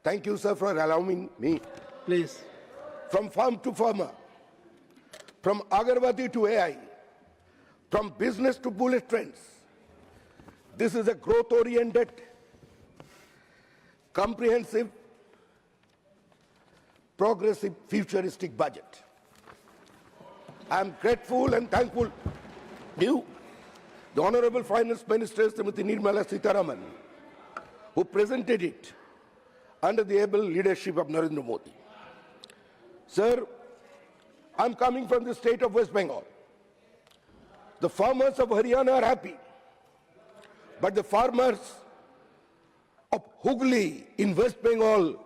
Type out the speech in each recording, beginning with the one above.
Thank you, sir, for allowing me. Please. From farm to farmer, from Agarbatti to AI, from business to bullet trains, this is a growth-oriented, comprehensive, progressive, futuristic budget. I am grateful and thankful to you, the Honorable Finance Minister, Srimati Nirmala Sitharaman, who presented it under the able leadership of Narendra Modi. Sir, I'm coming from the state of West Bengal. The farmers of Haryana are happy, but the farmers of Hooghly in West Bengal,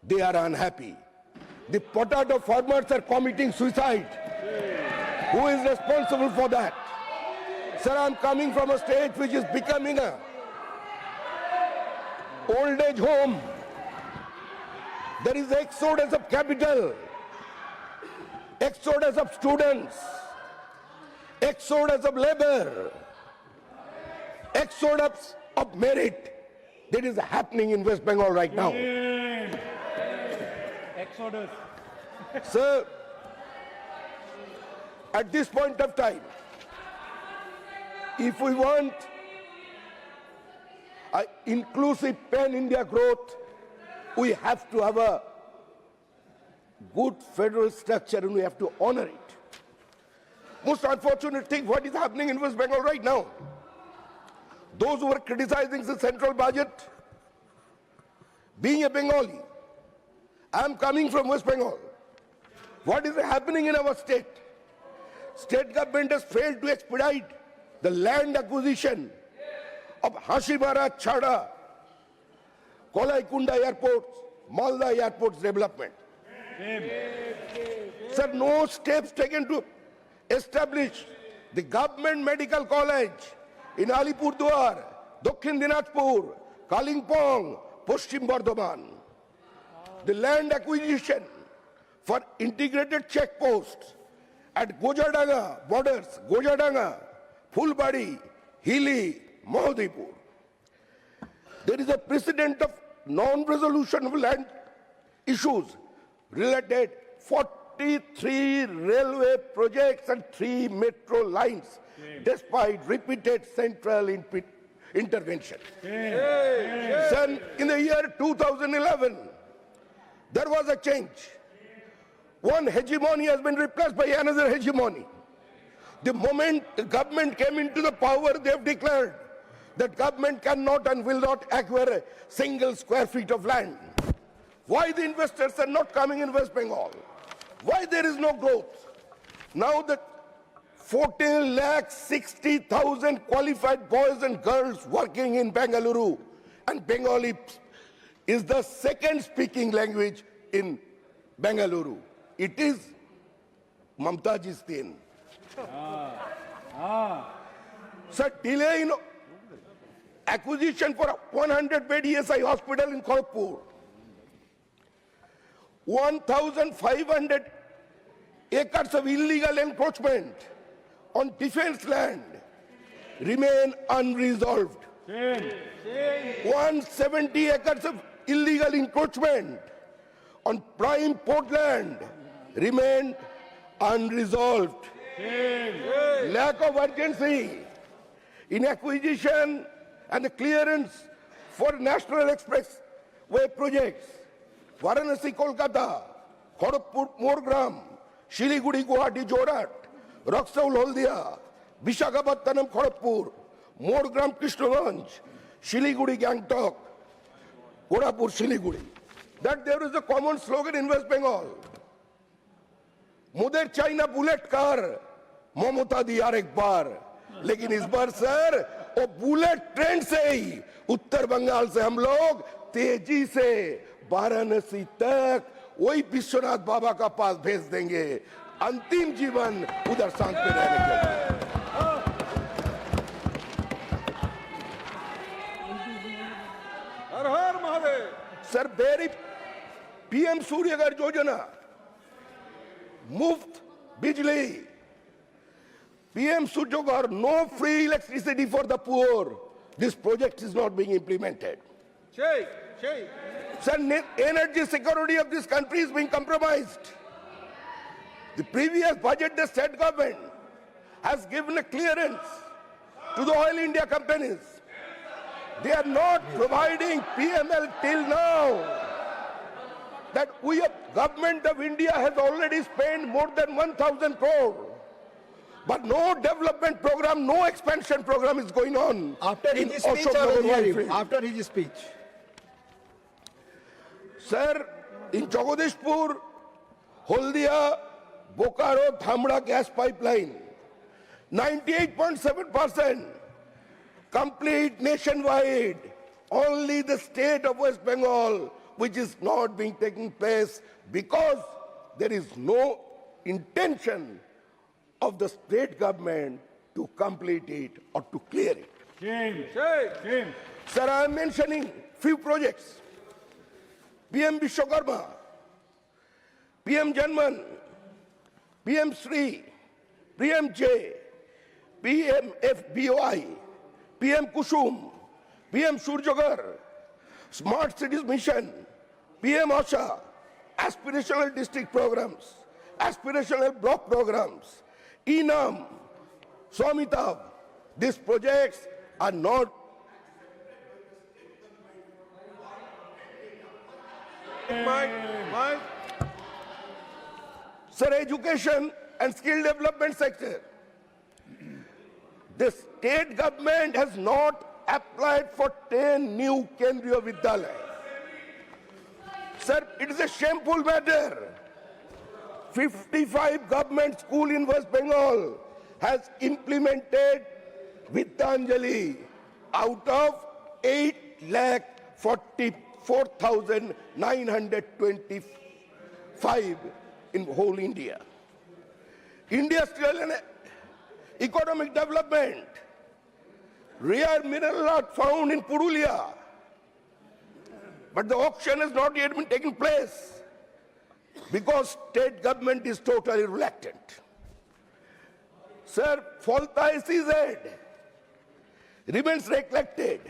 they are unhappy. The potato farmers are committing suicide. Who is responsible for that? Sir, I'm coming from a state which is becoming a old age home. There is exodus of capital, exodus of students, exodus of labor, exodus of merit that is happening in West Bengal right now. Exodus. Sir, at this point of time, if we want an inclusive pan-India growth, we have to have a good federal structure and we have to honor it. Most unfortunate thing, what is happening in West Bengal right now? Those who are criticizing the central budget, being a Bengali, I am coming from West Bengal. What is happening in our state? State government has failed to expedite the land acquisition of Hashimara, Chhada, Kolaikunda airports, Malda airports development. Sir, no steps taken to establish the government medical college in Alipurduar, Dakshin Dinajpur, Kalimpong, Paschim Bardhaman. The land acquisition for integrated checkposts at Gojadanga borders, Gojadanga, Fulbari, Hili, Mahodipur. There is a precedent of non-resolution of land issues related 43 railway projects and 3 metro lines, despite repeated central intervention. Son, in the year 2011, there was a change. One hegemony has been replaced by another hegemony. The moment the government came into the power, they have declared that government cannot and will not acquire a single square feet of land. Why the investors are not coming in West Bengal? Why there is no growth? Now that 14,60,000 qualified boys and girls working in Bengaluru, and Bengali is the second speaking language in Bengaluru. It is Mamtaji's thing. Sir, delay in acquisition for a 100-bed ESI hospital in Kharagpur. 1,500 acres of illegal encroachment on defense land remain unresolved. 170 acres of illegal encroachment on prime port land remain unresolved. Lack of urgency in acquisition and the clearance for National Expressway projects. Varanasi, Kolkata, Kharagpur, Morgram, Shiliguri, Guwahati, Jorat, Raksaul, Haldia, Visakhapatnam, Kharagpur, Morgram, Krishnaganj, Shiliguri, Gangtok, Kodapur, Shiliguri. That there is a common slogan in West Bengal. मुझे China bullet car ममता दी यार एक बार लेकिन इस बार sir वो bullet train से ही उत्तर बंगाल से हम लोग तेजी से वाराणसी तक वही विश्वनाथ बाबा का पास भेज देंगे अंतिम जीवन उधर शांत पे रहने के लिए हर हर महादेव सर बेरी पीएम सूर्यघर योजना मुफ्त बिजली PM Suryaghar, no free electricity for the poor. This project is not being implemented. Sir, energy security of this country is being compromised. The previous budget, the state government has given a clearance to the Oil India companies. They are not providing PML till now. That we, government of India has already spent more than 1,000 crore. But no development program, no expansion program is going on. After his speech, Ashok I will Nagar hear field. you. After his speech. Sir, in Jagadishpur, Holdia, Bokaro, Dhamra gas pipeline, 98.7% complete nationwide. Only the state of West Bengal, which is not being taken place because there is no intention of the state government to complete it or to clear it. Sir, I am mentioning few projects. PM Vishwakarma, PM Janman, PM Sri, PM J, PM FBOI, PM Kusum, PM Surjagar, Smart Cities Mission, PM Asha, aspirational district programs, aspirational block programs, ENAM, Swamitabh. These projects are not Sir, education and skill development sector. The state government has not applied for 10 new Kendriya Vidyalaya. Sir, it is a shameful matter. 55 government school in West Bengal has implemented Vidyanjali out of 8,44,925 in whole India. Industrial and economic development. Rare mineral are found in Purulia, but the auction has not yet been taken place because state government is totally reluctant. Sir, Falta SEZ remains neglected.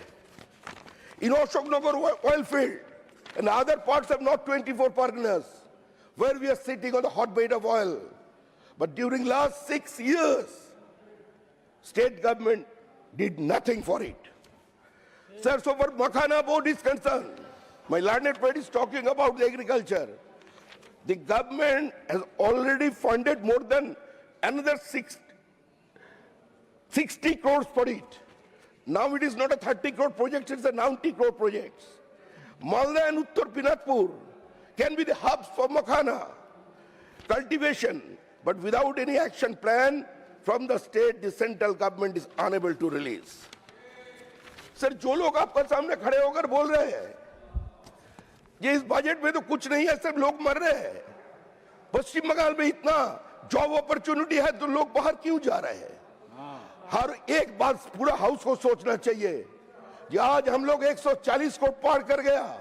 In Ashok Nagar oil field and other parts of North 24 Parganas, where we are sitting on the hotbed of oil. But during last 6 years, state government did nothing for it. Sir, so far Makhana board is concerned, my learned friend is talking about the agriculture. The government has already funded more than another 60 crores for it. Now it is not a 30 crore project, it's a 90 crore project. Malda and Uttar Pinatpur can be the hubs for Makhana cultivation, but without any action plan from the state, the central government is unable to release. Sir, जो लोग आपका सामने खड़े होकर बोल रहे हैं, ये इस बजट में तो कुछ नहीं है, सब लोग मर रहे हैं। पश्चिम बंगाल में इतना जॉब अपॉर्चुनिटी है तो लोग बाहर क्यों जा रहे हैं? हर एक बात पूरा हाउस को सोचना चाहिए कि आज हम लोग 140 को पार कर गया।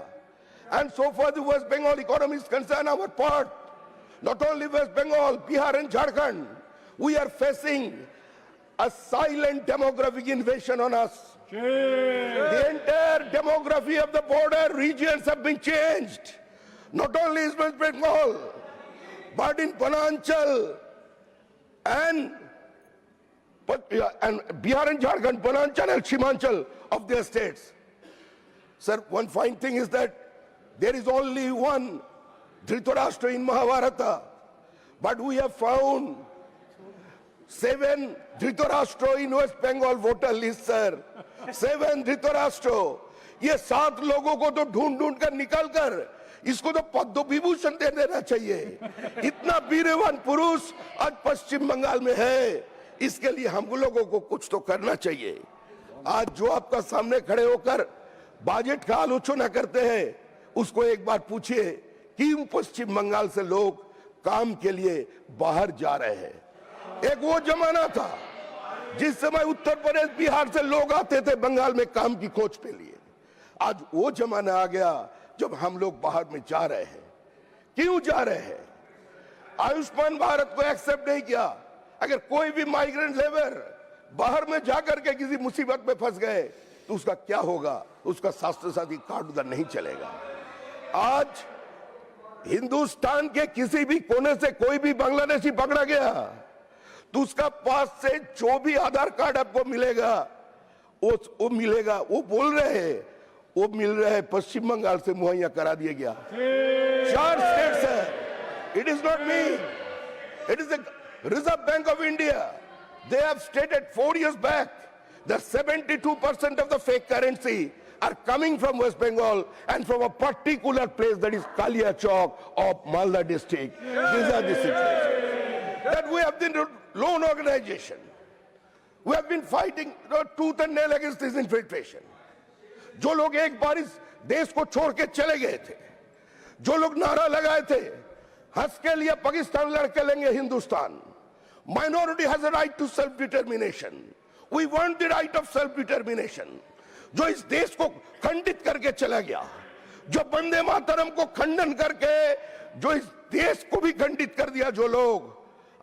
And so far the West Bengal economy is concerned, our part, not only West Bengal, Bihar and Jharkhand, we are facing a silent demographic invasion on us. The entire demography of the border regions have been changed. Not only in West Bengal, but in Pananchal and Bihar and Jharkhand, Pananchal and Simanchal of their states. Sir, one fine thing is that there is only one Dhritarashtra in Mahabharata, but we have found 7 Dhritarashtra in West Bengal voter list, sir. 7 Dhritarashtra. ये 7 लोगों को तो ढूंढ कर निकाल कर इसको तो पद्म विभूषण दे देना चाहिए। इतना वीरवान पुरुष आज पश्चिम बंगाल में है, इसके लिए हम लोगों को कुछ तो करना चाहिए। आज जो आपका सामने खड़े होकर बजट का आलोचना करते हैं, उसको एक बार पूछिए क्यों पश्चिम बंगाल से लोग काम के लिए बाहर जा रहे हैं। एक वो जमाना था जिस समय उत्तर प्रदेश बिहार से लोग आते थे बंगाल में काम की खोज के लिए। आज वो जमाना आ गया जब हम लोग बाहर में जा रहे हैं। क्यों जा रहे हैं? आयुष्मान भारत को एक्सेप्ट नहीं किया। अगर कोई भी माइग्रेंट लेबर बाहर में जाकर के किसी मुसीबत में फंस गए तो उसका क्या होगा? उसका स्वास्थ्य साथी कार्ड उधर नहीं चलेगा। आज हिंदुस्तान के किसी भी कोने से कोई भी बांग्लादेशी पकड़ा गया तो उसका पास से जो भी आधार कार्ड आपको मिलेगा वो मिलेगा। वो बोल रहे हैं वो मिल रहा है पश्चिम बंगाल से मुहैया करा दिया गया। 4 स्टेट्स है। It is not me, it is the reserve bank of India. They have stated 4 years back that 72% of the fake currency are coming from West Bengal and from a particular place, that is Kalia Chowk of Malda district. These are the situations. That we have been loan organization. We have been fighting tooth and nail against this infiltration. जो लोग एक बार इस देश को छोड़ के चले गए थे, जो लोग नारा लगाए थे हंस के लिए पाकिस्तान लड़के लेंगे Hindustan, minority has a right to self determination, we want the right of self determination, जो इस देश को खंडित करके चला गया, जो वंदे मातरम को खंडन करके जो इस देश को भी खंडित कर दिया, जो लोग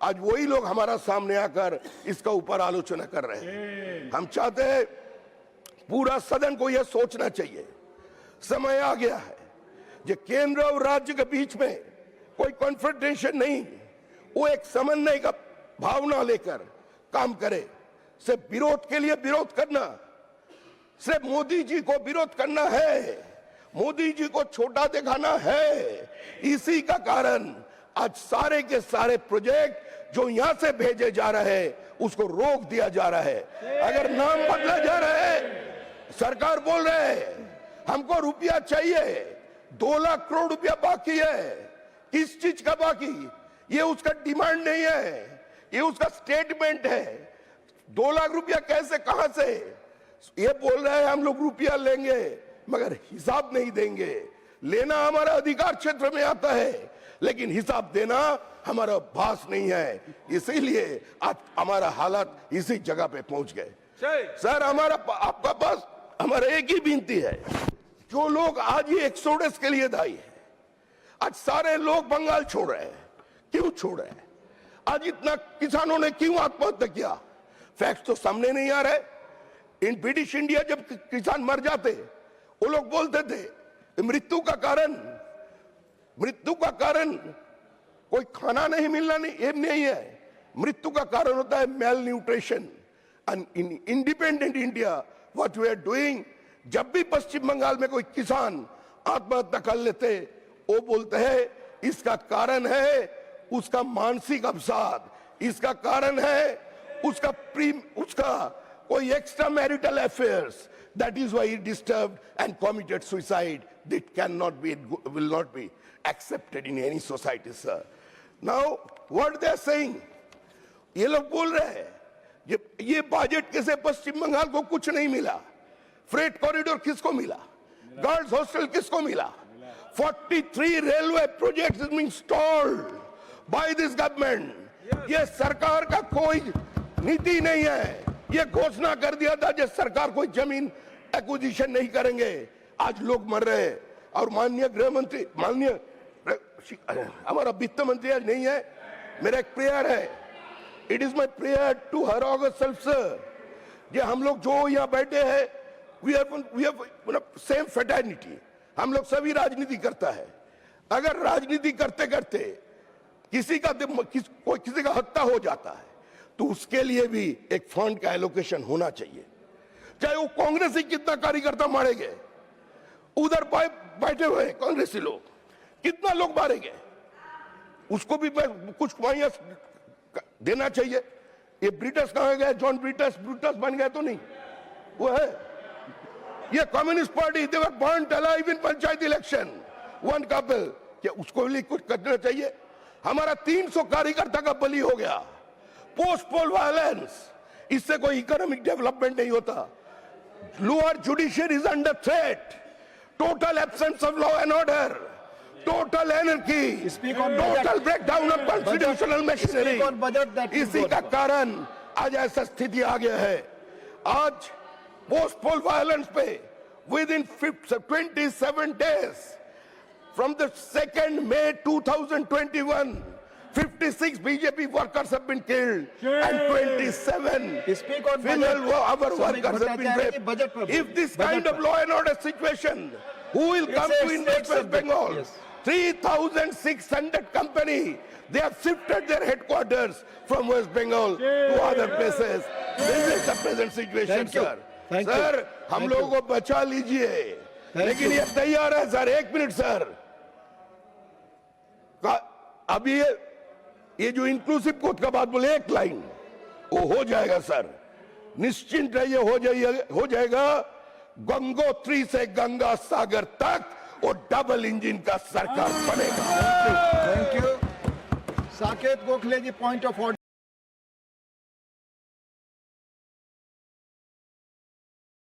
आज वही लोग हमारा सामने आकर इसका ऊपर आलोचना कर रहे हैं। हम चाहते हैं पूरा सदन को यह सोचना चाहिए, समय आ गया है जो केंद्र और राज्य के बीच में कोई कॉन्फ्रंटेशन नहीं, वो एक समन्वय का भावना लेकर काम करे। सिर्फ विरोध के लिए विरोध करना, सिर्फ मोदी जी को विरोध करना है, मोदी जी को छोटा दिखाना है, इसी का कारण आज सारे के सारे प्रोजेक्ट जो यहां से भेजे जा रहे हैं उसको रोक दिया जा रहा है। अगर नाम बदला जा रहा है, सरकार बोल रहे है हमको रुपया चाहिए, 2 लाख करोड़ रुपया बाकी है, किस चीज का बाकी, ये उसका डिमांड नहीं है, ये उसका स्टेटमेंट है। 2 लाख रुपया कैसे, कहां से, ये बोल रहे हैं हम लोग रुपया लेंगे मगर हिसाब नहीं देंगे। लेना हमारा अधिकार क्षेत्र में आता है लेकिन हिसाब देना हमारा भास नहीं है, इसीलिए आज हमारा हालात इसी जगह पे पहुंच गए। सर हमारा आपका पास हमारा एक ही विनती है, जो लोग आज ये एक्सोडस के लिए दायी है, आज सारे लोग बंगाल छोड़ रहे हैं, क्यों छोड़ रहे हैं, आज इतना किसानों ने क्यों आत्महत्या किया, फैक्ट्स तो सामने नहीं आ रहे। इन ब्रिटिश इंडिया जब किसान मर जाते वो लोग बोलते थे मृत्यु का कारण कोई खाना नहीं मिलना नहीं है, मृत्यु का कारण होता है malnutrition. And in independent India what we are doing, जब भी पश्चिम बंगाल में कोई किसान आत्महत्या कर लेते वो बोलते हैं इसका कारण है उसका मानसिक अवसाद, इसका कारण है उसका कोई extra marital affairs, that is why he disturbed and committed suicide. That cannot be, will not be accepted in any society, sir. Now what they are saying, ये लोग बोल रहे हैं ये बजट के से पश्चिम बंगाल को कुछ नहीं मिला, फ्रेट कॉरिडोर किसको मिला, गर्ल्स हॉस्टल किसको मिला, 43 railway projects is being stalled by this government. ये सरकार का कोई नीति नहीं है, ये घोषणा कर दिया था कि सरकार कोई जमीन एक्विजिशन नहीं करेंगे, आज लोग मर रहे हैं। और माननीय गृह मंत्री, माननीय हमारा वित्त मंत्री आज नहीं है, मेरा एक प्रेयर है, it is my prayer to her august self sir, ये हम लोग जो यहाँ बैठे हैं वी हैव सेम फ्रेटर्निटी, हम लोग सभी राजनीति करता है। अगर राजनीति करते करते किसी का हत्या हो जाता है तो उसके लिए भी एक फंड का एलोकेशन होना चाहिए, चाहे वो कांग्रेस ही कितना कार्यकर्ता मारे गए, उधर बैठे हुए कांग्रेसी लोग कितना लोग मारे गए, उसको भी कुछ मुहैया देना चाहिए। ये ब्रिटिश कहाँ गए, जॉन ब्रिटिश बन गए तो नहीं, वो है ये communist party, they were burned alive in panchayat election, one couple, क्या उसको भी कुछ करना चाहिए। हमारा 300 कार्यकर्ता का बलि हो गया, पोस्ट पोल वायलेंस, इससे कोई इकोनॉमिक डेवलपमेंट नहीं होता। Lower judiciary is under threat, total absence of law and order, total anarchy, total breakdown of constitutional machinery, इसी का कारण आज ऐसा स्थिति आ गया है। आज पोस्ट पोल वायलेंस पे with in 27 days from the 2nd May 2021 56 BJP workers have been killed and 27 Speak on female budget. our Samik workers have been Bhattacharya raped. ji, budget per If this budget kind of per- law and order situation, who will It's come a to state invest West subject, Bengal? yes. 3,600 company, they have shifted their headquarters from West Bengal to other places. This is the present situation, Thank you. sir. Thank you. Sir, हम Thank लोगों you. को बचा लीजिए, Thank लेकिन you. ये तैयार है sir. एक मिनट सर. अभी ये जो इंक्लूसिव कोर्ट का बात बोले, एक लाइन वो हो जाएगा सर, निश्चिंत रहिए, हो जाएगा. गंगोत्री से गंगा सागर तक वो डबल इंजन का सरकार बनेगा. Thank you. Saket Gokhale ji, point of order.